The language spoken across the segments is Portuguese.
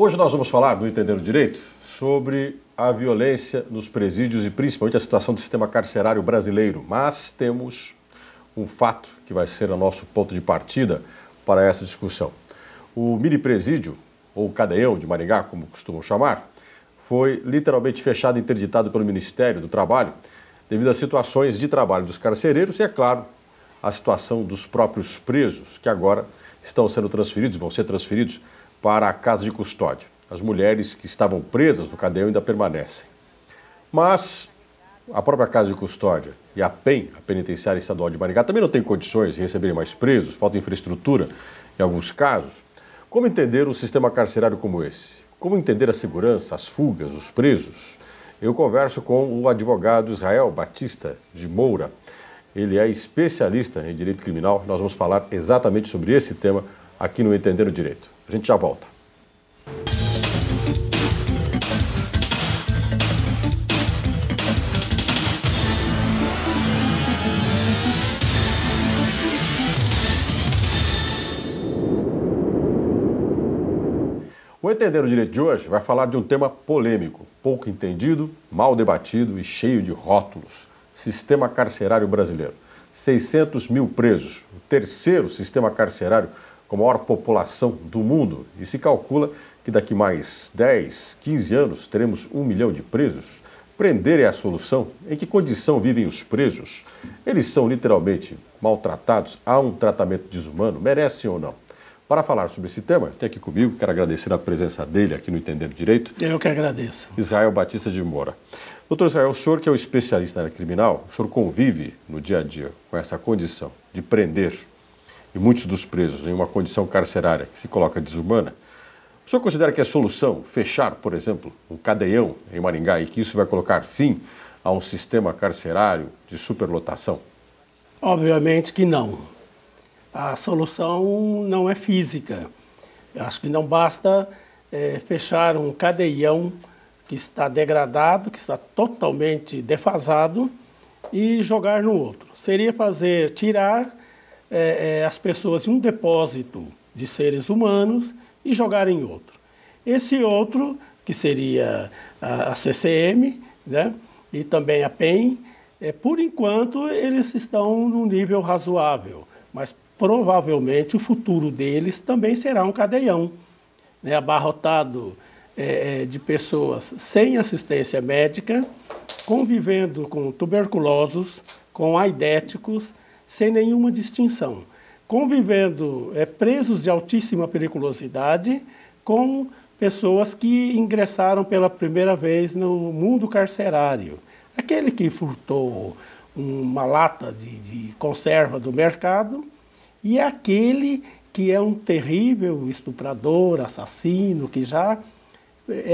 Hoje nós vamos falar, no Entendendo Direito, sobre a violência nos presídios e principalmente a situação do sistema carcerário brasileiro. Mas temos um fato que vai ser o nosso ponto de partida para essa discussão. O mini presídio, ou cadeião de Maringá, como costumam chamar, foi literalmente fechado e interditado pelo Ministério do Trabalho devido às situações de trabalho dos carcereiros e, é claro, a situação dos próprios presos, que agora estão sendo transferidos, vão ser transferidos para a casa de custódia. As mulheres que estavam presas no cadeião ainda permanecem. Mas a própria casa de custódia e a PEN, a Penitenciária Estadual de Maringá, também não tem condições de receberem mais presos, falta infraestrutura em alguns casos. Como entender um sistema carcerário como esse? Como entender a segurança, as fugas, os presos? Eu converso com o advogado Israel Batista de Moura. Ele é especialista em direito criminal. Nós vamos falar exatamente sobre esse tema aqui no Entendendo Direito. A gente já volta. O Entender o Direito de hoje vai falar de um tema polêmico, pouco entendido, mal debatido e cheio de rótulos. Sistema carcerário brasileiro. 600 mil presos, o terceiro sistema carcerário com a maior população do mundo. E se calcula que daqui mais 10, 15 anos teremos 1 milhão de presos. Prender é a solução? Em que condição vivem os presos? Eles são literalmente maltratados? Há um tratamento desumano? Merecem ou não? Para falar sobre esse tema, tem aqui comigo, quero agradecer a presença dele aqui no Entendendo Direito. Eu que agradeço. Israel Batista de Moura. Doutor Israel, o senhor que é o especialista na área criminal, o senhor convive no dia a dia com essa condição de prender, e muitos dos presos, em uma condição carcerária que se coloca desumana. O senhor considera que é solução fechar, por exemplo, um cadeião em Maringá e que isso vai colocar fim a um sistema carcerário de superlotação? Obviamente que não. A solução não é física. Eu acho que não basta fechar um cadeião que está degradado, que está totalmente defasado e jogar no outro. Seria tirar as pessoas de um depósito de seres humanos e jogar em outro. Esse outro, que seria a CCM, né, e também a PEN, por enquanto eles estão num nível razoável, mas provavelmente o futuro deles também será um cadeião, né, abarrotado de pessoas sem assistência médica, convivendo com tuberculosos, com aidéticos, sem nenhuma distinção, convivendo presos de altíssima periculosidade com pessoas que ingressaram pela primeira vez no mundo carcerário. Aquele que furtou uma lata de conserva do mercado e aquele que é um terrível estuprador, assassino, que já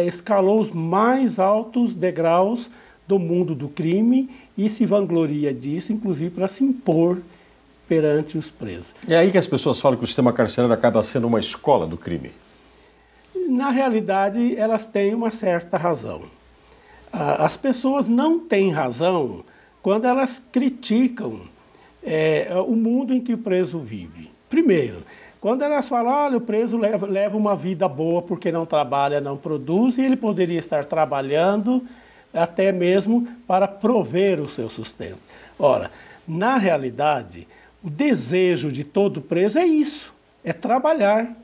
escalou os mais altos degraus do mundo do crime e se vangloria disso, inclusive para se impor perante os presos. É aí que as pessoas falam que o sistema carcerário acaba sendo uma escola do crime. Na realidade, elas têm uma certa razão. As pessoas não têm razão quando elas criticam o mundo em que o preso vive. Primeiro, quando elas falam, olha, o preso leva uma vida boa porque não trabalha, não produz, e ele poderia estar trabalhando até mesmo para prover o seu sustento. Ora, na realidade, o desejo de todo preso é isso, é trabalhar.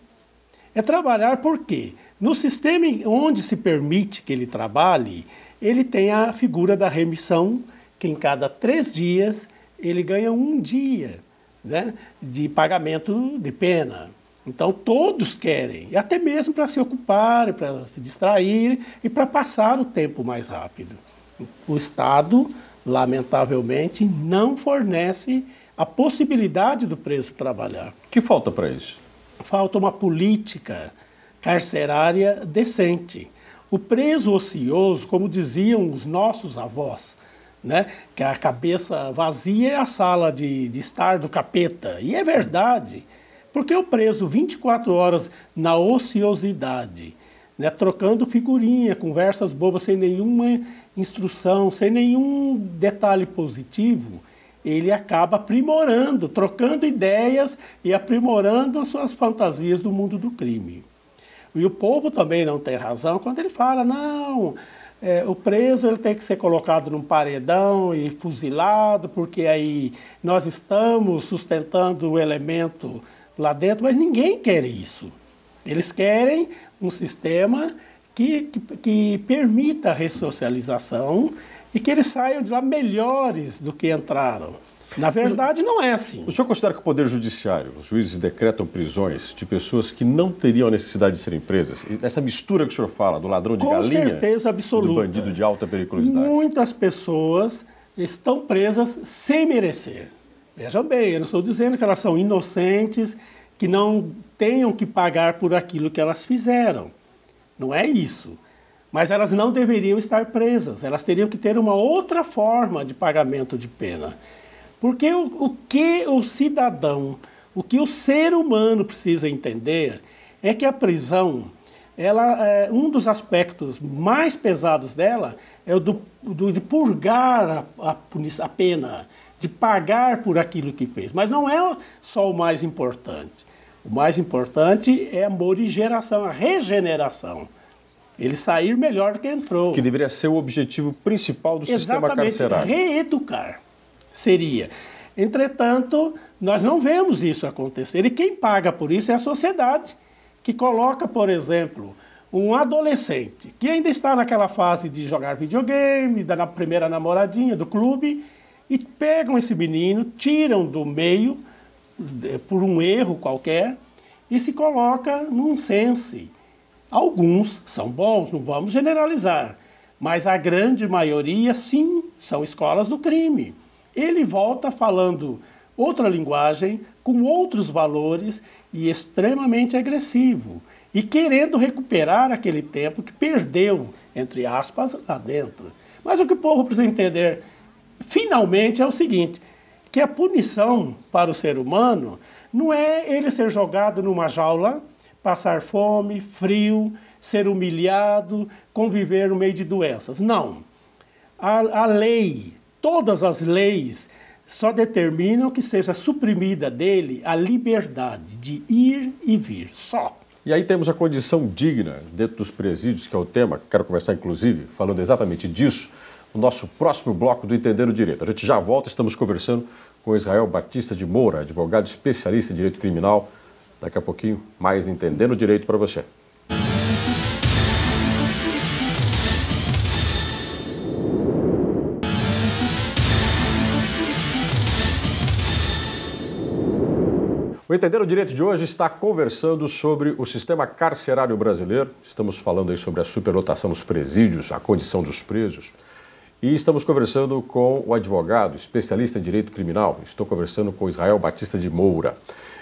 É trabalhar por quê? No sistema onde se permite que ele trabalhe, ele tem a figura da remissão, que em cada 3 dias ele ganha 1 dia, né, de pagamento de pena. Então todos querem, e até mesmo para se ocupar, para se distrair e para passar o tempo mais rápido. O Estado, lamentavelmente, não fornece a possibilidade do preso trabalhar. O que falta para isso? Falta uma política carcerária decente. O preso ocioso, como diziam os nossos avós, né, que a cabeça vazia é a sala de estar do capeta. E é verdade, porque o preso 24 horas na ociosidade, né, trocando figurinha, conversas bobas, sem nenhuma instrução, sem nenhum detalhe positivo, ele acaba aprimorando, trocando ideias e aprimorando as suas fantasias do mundo do crime. E o povo também não tem razão quando ele fala, não, o preso ele tem que ser colocado num paredão e fuzilado, porque aí nós estamos sustentando o elemento lá dentro, mas ninguém quer isso. Eles querem um sistema que permita a ressocialização e que eles saiam de lá melhores do que entraram. Na verdade, não é assim. O senhor considera que o Poder Judiciário, os juízes decretam prisões de pessoas que não teriam a necessidade de serem presas? E essa mistura que o senhor fala, do ladrão de galinha, com certeza absoluta, do bandido de alta periculosidade. Muitas pessoas estão presas sem merecer. Vejam bem, eu não estou dizendo que elas são inocentes, que não tenham que pagar por aquilo que elas fizeram. Não é isso. Mas elas não deveriam estar presas. Elas teriam que ter uma outra forma de pagamento de pena. Porque o que o cidadão, o que o ser humano precisa entender é que a prisão, um dos aspectos mais pesados dela é o de purgar a pena, de pagar por aquilo que fez. Mas não é só o mais importante. O mais importante é a morigeração, a regeneração. Ele sair melhor do que entrou. Que deveria ser o objetivo principal do sistema carcerário. Reeducar seria. Entretanto, nós não vemos isso acontecer. E quem paga por isso é a sociedade, que coloca, por exemplo, um adolescente que ainda está naquela fase de jogar videogame, da primeira namoradinha do clube, e pegam esse menino, tiram do meio, por um erro qualquer, e se coloca num sense. Alguns são bons, não vamos generalizar, mas a grande maioria, sim, são escolas do crime. Ele volta falando outra linguagem, com outros valores e extremamente agressivo, e querendo recuperar aquele tempo que perdeu, entre aspas, lá dentro. Mas o que o povo precisa entender, finalmente, é o seguinte, que a punição para o ser humano não é ele ser jogado numa jaula, passar fome, frio, ser humilhado, conviver no meio de doenças. Não. A lei, todas as leis, só determinam que seja suprimida dele a liberdade de ir e vir, só. E aí temos a condição digna dentro dos presídios, que é o tema que quero conversar, inclusive, falando exatamente disso, no nosso próximo bloco do Entendendo Direito. A gente já volta, estamos conversando com Israel Batista de Moura, advogado especialista em direito criminal. Daqui a pouquinho, mais Entendendo Direito para você. O Entendendo Direito de hoje está conversando sobre o sistema carcerário brasileiro. Estamos falando aí sobre a superlotação dos presídios, a condição dos presos. E estamos conversando com o advogado, especialista em direito criminal. Estou conversando com Israel Batista de Moura.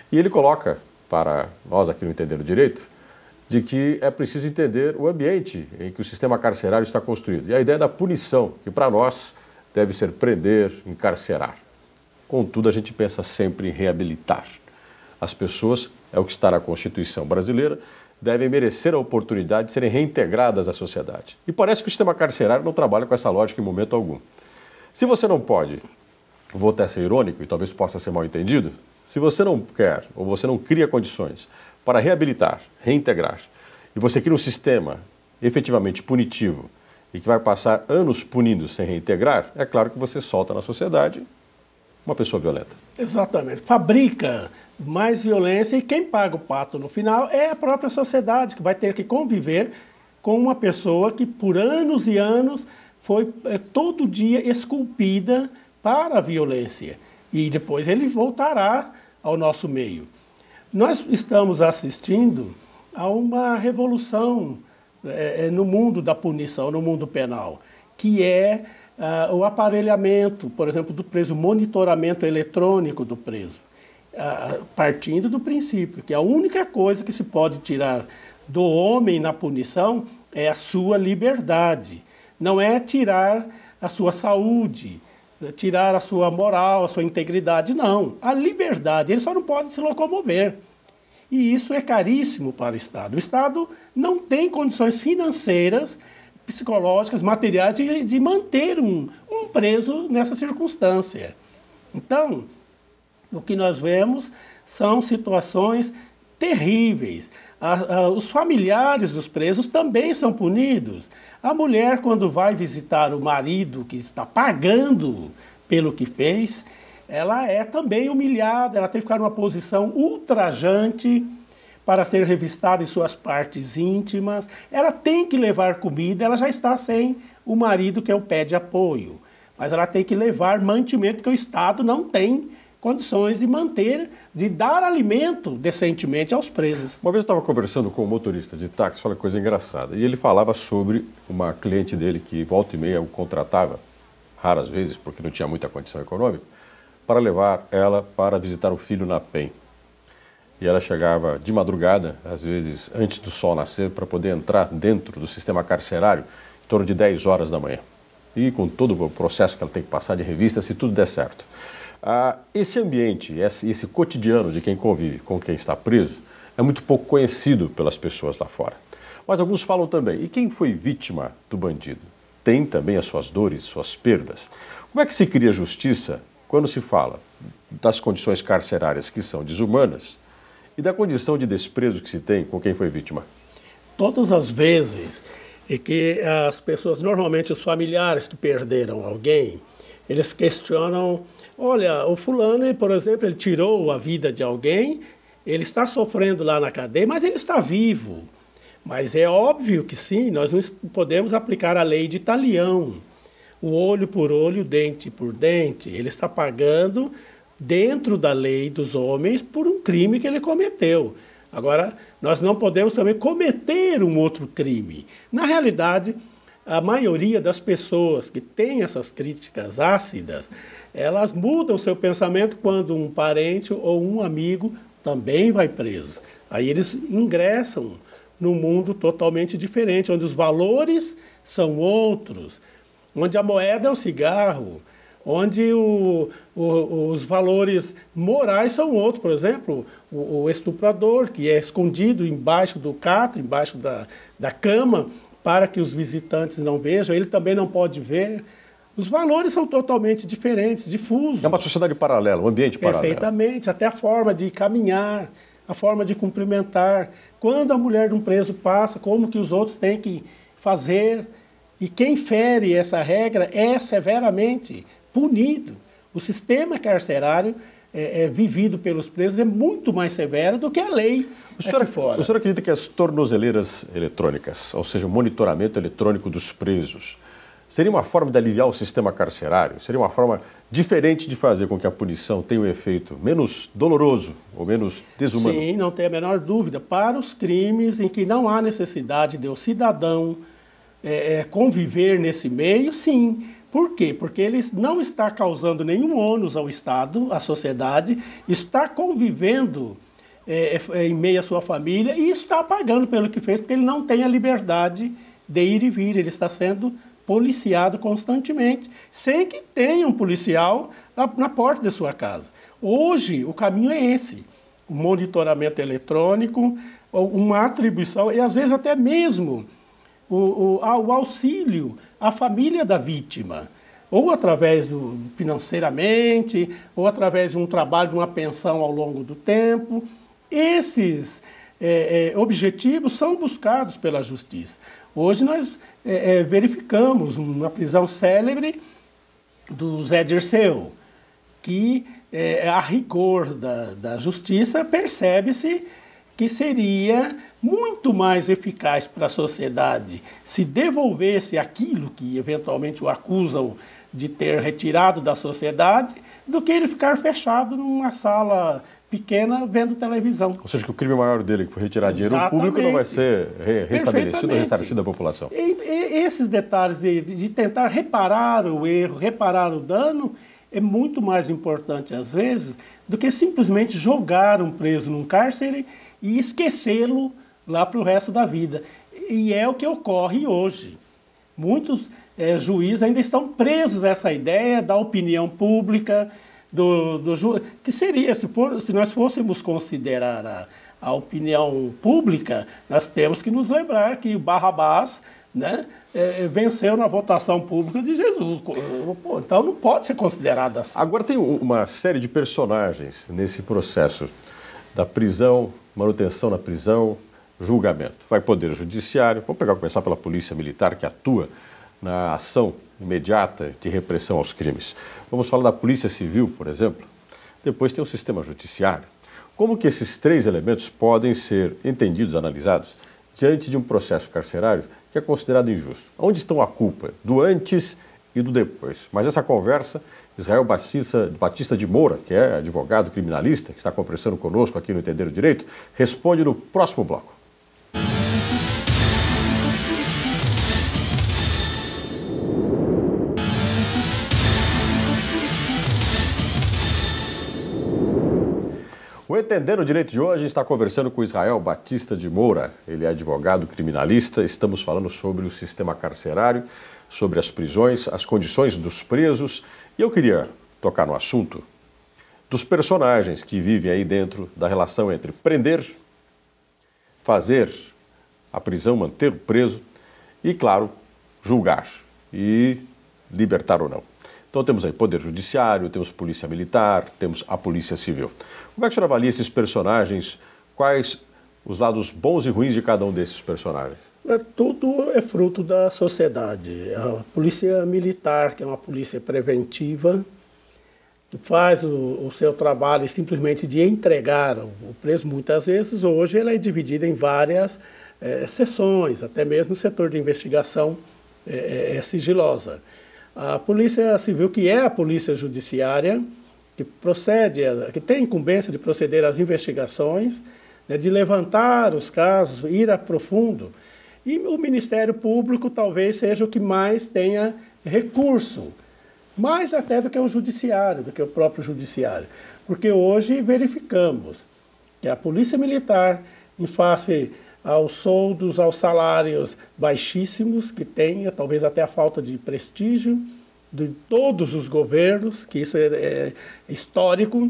E ele coloca, para nós aqui no Entendendo Direito, de que é preciso entender o ambiente em que o sistema carcerário está construído. E a ideia da punição, que para nós deve ser prender, encarcerar. Contudo, a gente pensa sempre em reabilitar. As pessoas, é o que está na Constituição brasileira, devem merecer a oportunidade de serem reintegradas à sociedade. E parece que o sistema carcerário não trabalha com essa lógica em momento algum. Se você não pode, vou até ser irônico e talvez possa ser mal entendido, se você não quer ou você não cria condições para reabilitar, reintegrar, e você cria um sistema efetivamente punitivo e que vai passar anos punindo sem reintegrar, é claro que você solta na sociedade uma pessoa violenta. Exatamente. Fabrica mais violência e quem paga o pato no final é a própria sociedade, que vai ter que conviver com uma pessoa que por anos e anos foi todo dia esculpida para a violência. E depois ele voltará ao nosso meio. Nós estamos assistindo a uma revolução no mundo da punição, no mundo penal, que é o aparelhamento, por exemplo, do preso, o monitoramento eletrônico do preso, partindo do princípio que a única coisa que se pode tirar do homem na punição é a sua liberdade, não é tirar a sua saúde, tirar a sua moral, a sua integridade, não. A liberdade, ele só não pode se locomover. E isso é caríssimo para o Estado. O Estado não tem condições financeiras, psicológicas, materiais de manter um preso nessa circunstância. Então, o que nós vemos são situações terríveis. Os familiares dos presos também são punidos. A mulher, quando vai visitar o marido que está pagando pelo que fez, ela é também humilhada, ela tem que ficar numa posição ultrajante para ser revistada em suas partes íntimas. Ela tem que levar comida, ela já está sem o marido que é o pé de apoio. Mas ela tem que levar mantimento, porque o Estado não tem condições de manter, de dar alimento decentemente aos presos. Uma vez eu estava conversando com um motorista de táxi, olha que coisa engraçada, e ele falava sobre uma cliente dele que volta e meia o contratava, raras vezes, porque não tinha muita condição econômica, para levar ela para visitar o filho na PEN. E ela chegava de madrugada, às vezes antes do sol nascer, para poder entrar dentro do sistema carcerário em torno de 10 horas da manhã. E com todo o processo que ela tem que passar de revista, se tudo der certo. Esse ambiente, esse cotidiano de quem convive com quem está preso, é muito pouco conhecido pelas pessoas lá fora. Mas alguns falam também, e quem foi vítima do bandido? Tem também as suas dores, suas perdas. Como é que se cria justiça quando se fala das condições carcerárias que são desumanas e da condição de desprezo que se tem com quem foi vítima? Todas as vezes que as pessoas, normalmente os familiares que perderam alguém, eles questionam, olha, o fulano, por exemplo, ele tirou a vida de alguém, ele está sofrendo lá na cadeia, mas ele está vivo. Mas é óbvio que sim, nós não podemos aplicar a lei de talião, o olho por olho, dente por dente. Ele está pagando dentro da lei dos homens por um crime que ele cometeu. Agora, nós não podemos também cometer um outro crime. Na realidade, a maioria das pessoas que têm essas críticas ácidas, elas mudam seu pensamento quando um parente ou um amigo também vai preso. Aí eles ingressam num mundo totalmente diferente, onde os valores são outros, onde a moeda é o cigarro, onde os valores morais são outros. Por exemplo, o estuprador, que é escondido embaixo do catre, embaixo da cama, para que os visitantes não vejam, ele também não pode ver. Os valores são totalmente diferentes, difusos. É uma sociedade paralela, um ambiente paralelo. Perfeitamente, até a forma de caminhar, a forma de cumprimentar. Quando a mulher de um preso passa, como que os outros têm que fazer. E quem fere essa regra é severamente punido. O sistema carcerário vivido pelos presos é muito mais severo do que a lei aqui fora. O senhor acredita que as tornozeleiras eletrônicas, ou seja, o monitoramento eletrônico dos presos, seria uma forma de aliviar o sistema carcerário? Seria uma forma diferente de fazer com que a punição tenha um efeito menos doloroso ou menos desumano? Sim, não tem a menor dúvida. Para os crimes em que não há necessidade de o cidadão conviver nesse meio, sim. Por quê? Porque ele não está causando nenhum ônus ao Estado, à sociedade, está convivendo em meio à sua família e está pagando pelo que fez, porque ele não tem a liberdade de ir e vir, ele está sendo policiado constantemente, sem que tenha um policial na porta de sua casa. Hoje, o caminho é esse, o monitoramento eletrônico, uma atribuição, e às vezes até mesmo o auxílio à família da vítima, ou através financeiramente, ou através de um trabalho, de uma pensão ao longo do tempo. Esses objetivos são buscados pela justiça. Hoje nós verificamos uma prisão célebre do Zé Dirceu, que a rigor da justiça percebe-se que seria muito mais eficaz para a sociedade se devolvesse aquilo que eventualmente o acusam de ter retirado da sociedade, do que ele ficar fechado numa sala pequena vendo televisão. Ou seja, que o crime maior dele, que foi retirar dinheiro público, não vai ser restabelecido ou ressarcido à população. E esses detalhes de tentar reparar o erro, reparar o dano, é muito mais importante, às vezes, do que simplesmente jogar um preso num cárcere e esquecê-lo lá para o resto da vida. E é o que ocorre hoje. Muitos juízes ainda estão presos a essa ideia da opinião pública, que seria, se nós fôssemos considerar a opinião pública, nós temos que nos lembrar que Barrabás, né, venceu na votação pública de Jesus. Pô, então não pode ser considerado assim. Agora tem uma série de personagens nesse processo da prisão manutenção na prisão, julgamento. Vai Poder Judiciário, vamos começar pela Polícia Militar, que atua na ação imediata de repressão aos crimes. Vamos falar da Polícia Civil, por exemplo. Depois tem o sistema judiciário. Como que esses três elementos podem ser entendidos, analisados, diante de um processo carcerário que é considerado injusto? Onde estão a culpa do antes e do depois? Mas essa conversa, Israel Batista de Moura, que é advogado criminalista, que está conversando conosco aqui no Entender o Direito, responde no próximo bloco. O Entender o Direito de hoje está conversando com Israel Batista de Moura. Ele é advogado criminalista. Estamos falando sobre o sistema carcerário, sobre as prisões, as condições dos presos. E eu queria tocar no assunto dos personagens que vivem aí dentro da relação entre prender, fazer a prisão, manter o preso e, claro, julgar e libertar ou não. Então temos aí Poder Judiciário, temos Polícia Militar, temos a Polícia Civil. Como é que o senhor avalia esses personagens? Quais os lados bons e ruins de cada um desses personagens? Tudo é fruto da sociedade. A Polícia Militar, que é uma polícia preventiva, que faz o seu trabalho simplesmente de entregar o preso. Muitas vezes, hoje, ela é dividida em várias seções, até mesmo o setor de investigação é sigilosa. A Polícia Civil, que é a Polícia Judiciária, que tem incumbência de proceder às investigações, né, de levantar os casos, ir a profundo. E o Ministério Público talvez seja o que mais tenha recurso, mais até do que o Judiciário, do que o próprio Judiciário. Porque hoje verificamos que a Polícia Militar, em face aos soldos, aos salários baixíssimos que tem, talvez até a falta de prestígio de todos os governos, que isso é histórico.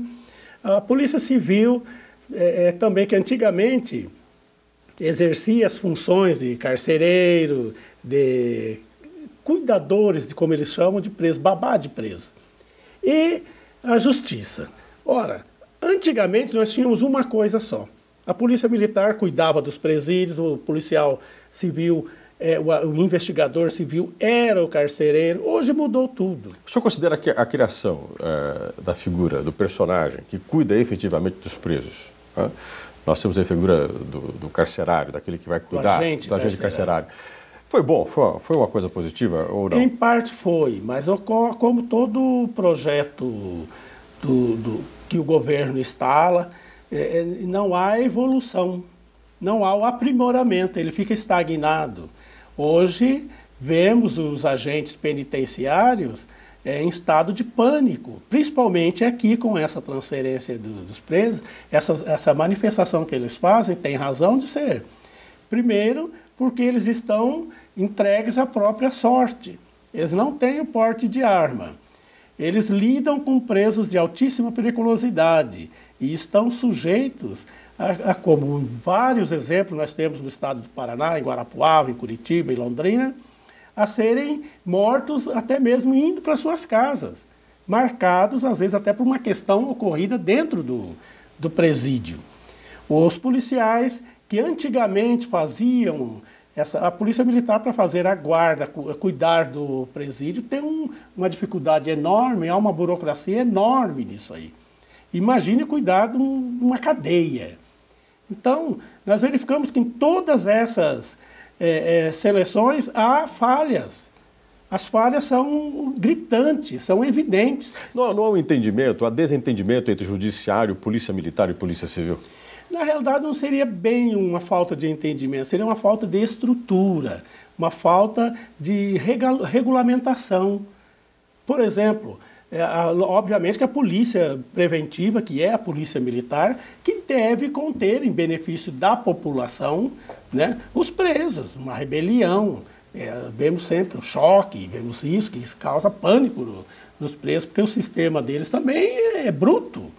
A Polícia Civil, também que antigamente exercia as funções de carcereiro, de cuidadores, de como eles chamam, de preso, babá de preso. E a Justiça. Ora, antigamente nós tínhamos uma coisa só. A Polícia Militar cuidava dos presídios, o policial civil, o investigador civil era o carcereiro. Hoje mudou tudo. O senhor considera que a criação da figura, do personagem que cuida efetivamente dos presos, né? Nós temos a figura do carcerário, daquele que vai cuidar, do agente carcerário. Foi bom? Foi uma coisa positiva ou não? Em parte foi, mas como todo projeto que o governo instala, não há evolução, não há o aprimoramento, ele fica estagnado. Hoje, vemos os agentes penitenciários em estado de pânico, principalmente aqui com essa transferência dos presos, essa manifestação que eles fazem tem razão de ser. Primeiro, porque eles estão entregues à própria sorte, eles não têm o porte de arma. Eles lidam com presos de altíssima periculosidade e estão sujeitos como vários exemplos nós temos no estado do Paraná, em Guarapuava, em Curitiba, em Londrina, a serem mortos até mesmo indo para suas casas, marcados às vezes até por uma questão ocorrida dentro do presídio. Os policiais que antigamente faziam a Polícia Militar, para fazer a guarda, cuidar do presídio, tem uma dificuldade enorme, há uma burocracia enorme nisso aí. Imagine cuidar de uma cadeia. Então, nós verificamos que em todas essas seleções há falhas. As falhas são gritantes, são evidentes. Não há um entendimento, há desentendimento entre Judiciário, Polícia Militar e Polícia Civil? Na realidade, não seria bem uma falta de entendimento, seria uma falta de estrutura, uma falta de regulamentação. Por exemplo, obviamente que a polícia preventiva, que é a polícia militar, que deve conter em benefício da população, né, os presos, uma rebelião. Vemos sempre o choque, vemos isso, que isso causa pânico nos presos, porque o sistema deles também é bruto.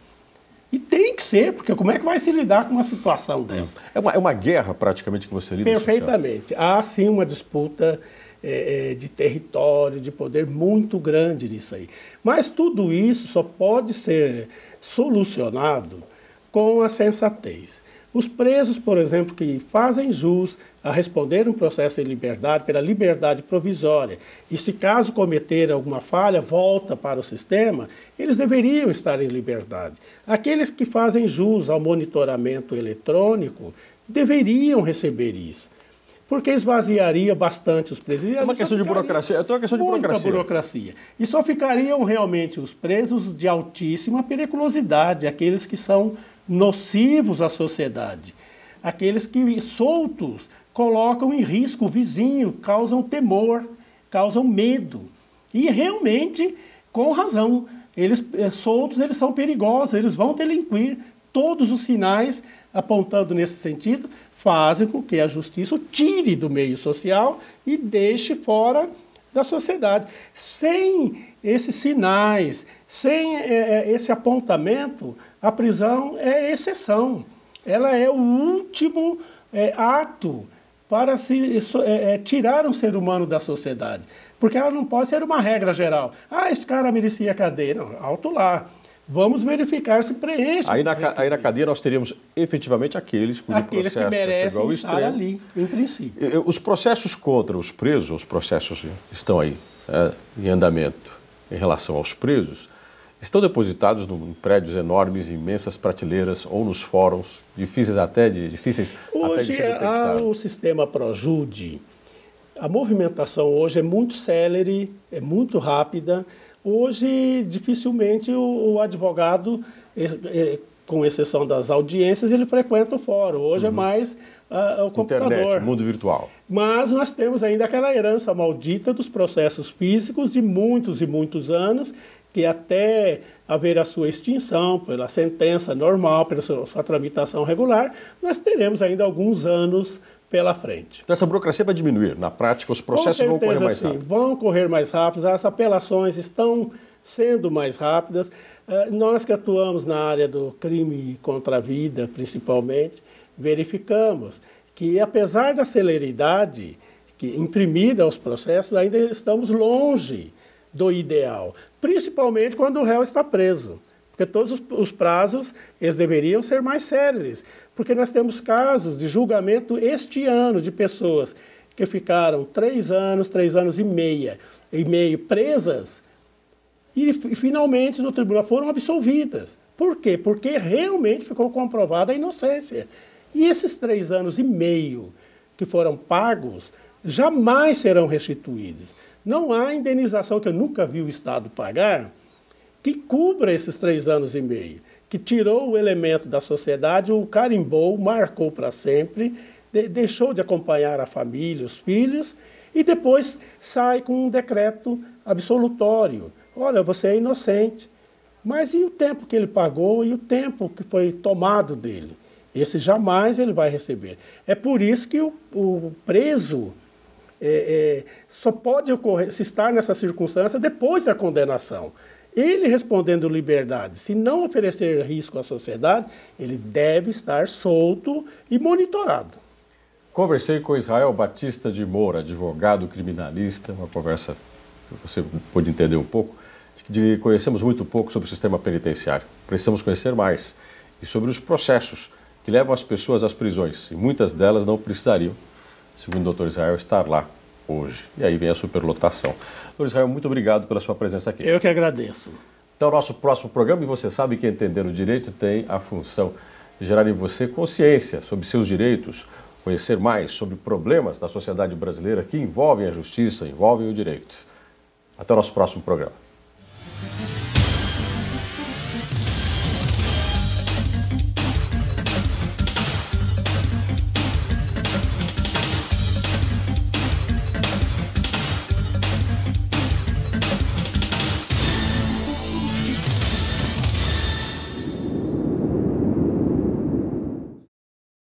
E tem que ser, porque como é que vai se lidar com uma situação dessa? É uma guerra praticamente que você lida? Perfeitamente. Há sim uma disputa de território, de poder muito grande nisso aí. Mas tudo isso só pode ser solucionado com a sensatez. Os presos, por exemplo, que fazem jus a responder um processo em liberdade pela liberdade provisória, e se caso cometer alguma falha, volta para o sistema, eles deveriam estar em liberdade. Aqueles que fazem jus ao monitoramento eletrônico deveriam receber isso, porque esvaziaria bastante os presos. É uma questão de burocracia. É uma questão de burocracia. E só ficariam realmente os presos de altíssima periculosidade, aqueles que são nocivos à sociedade, aqueles que, soltos, colocam em risco o vizinho, causam temor, causam medo. E realmente, com razão, eles soltos, eles são perigosos, eles vão delinquir. Todos os sinais apontando nesse sentido fazem com que a justiça o tire do meio social e deixe fora da sociedade. Sem esses sinais, sem esse apontamento, a prisão é exceção. Ela é o último ato para se tirar um ser humano da sociedade. Porque ela não pode ser uma regra geral. Ah, esse cara merecia cadeia. Não, alto lá. Vamos verificar se preenche. Aí na cadeia nós teríamos efetivamente aqueles cujo processo que merecem ao estar ali, em princípio. Os processos contra os presos, os processos que estão aí em andamento em relação aos presos, estão depositados em prédios enormes, imensas prateleiras ou nos fóruns, difíceis até de ser detectado. O sistema Projude, a movimentação hoje é muito célere, é muito rápida. Hoje, dificilmente, o advogado, com exceção das audiências, ele frequenta o fórum. Hoje é mais o computador. Internet, mundo virtual. Mas nós temos ainda aquela herança maldita dos processos físicos de muitos e muitos anos, que até haver a sua extinção, pela sentença normal, pela sua tramitação regular, nós teremos ainda alguns anos pela frente. Então essa burocracia vai diminuir. Na prática, os processos vão correr mais rápido. Vão correr mais rápido. As apelações estão sendo mais rápidas. Nós que atuamos na área do crime contra a vida, principalmente, verificamos que, apesar da celeridade imprimida aos processos, ainda estamos longe do ideal, principalmente quando o réu está preso. Porque todos os prazos, eles deveriam ser mais céleres. Porque nós temos casos de julgamento este ano de pessoas que ficaram 3 anos e meio presas e finalmente no tribunal foram absolvidas. Por quê? Porque realmente ficou comprovada a inocência. E esses 3 anos e meio que foram pagos jamais serão restituídos. Não há indenização, que eu nunca vi o Estado pagar, que cubra esses 3 anos e meio, que tirou o elemento da sociedade, o carimbou, marcou para sempre, deixou de acompanhar a família, os filhos, e depois sai com um decreto absolutório. Olha, você é inocente. Mas e o tempo que ele pagou e o tempo que foi tomado dele? Esse jamais ele vai receber. É por isso que o preso só pode ocorrer, se estar nessa circunstância, depois da condenação. Ele respondendo liberdade, se não oferecer risco à sociedade, ele deve estar solto e monitorado. Conversei com Israel Batista de Moura, advogado criminalista, uma conversa que você pôde entender um pouco, de conhecemos muito pouco sobre o sistema penitenciário. Precisamos conhecer mais e sobre os processos que levam as pessoas às prisões, e muitas delas não precisariam, segundo o Dr. Israel, estar lá hoje. E aí vem a superlotação. Dr. Israel, muito obrigado pela sua presença aqui. Eu que agradeço. Então, o nosso próximo programa, e você sabe que Entendendo o Direito tem a função de gerar em você consciência sobre seus direitos, conhecer mais sobre problemas da sociedade brasileira que envolvem a justiça, envolvem o direito. Até o nosso próximo programa.